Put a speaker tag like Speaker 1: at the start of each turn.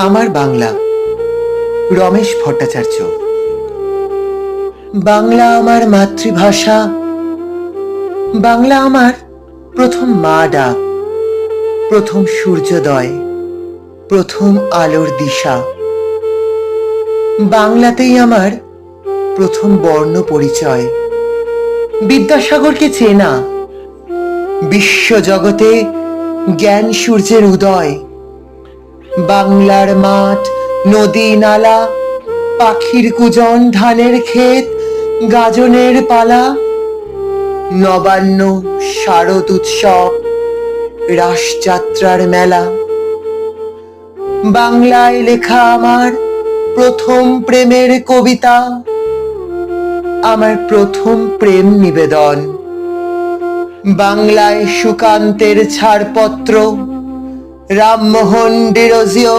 Speaker 1: আমার বাংলা, রমেশ ভট্টাচার্য। বাংলা আমার মাতৃভাষা, বাংলা আমার প্রথম মা ডাক, প্রথম সূর্যোদয়, প্রথম আলোর দিশা। বাংলাতেই আমার প্রথম বর্ণ পরিচয়। বিদ্যাসাগরকে চেনা, বিশ্বজগতে জ্ঞান সূর্যের উদয়। বাংলার মাঠ, নদী, নালা, পাখির কুজন, ধানের ক্ষেত, গাজনের পালা, নবান্ন, শারদ উৎসব, রাসযাত্রার মেলা। বাংলায় লেখা আমার প্রথম প্রেমের কবিতা, আমার প্রথম প্রেম নিবেদন। বাংলায় সুকান্তের ছাড়পত্র, রামমোহন ডিরোজিও,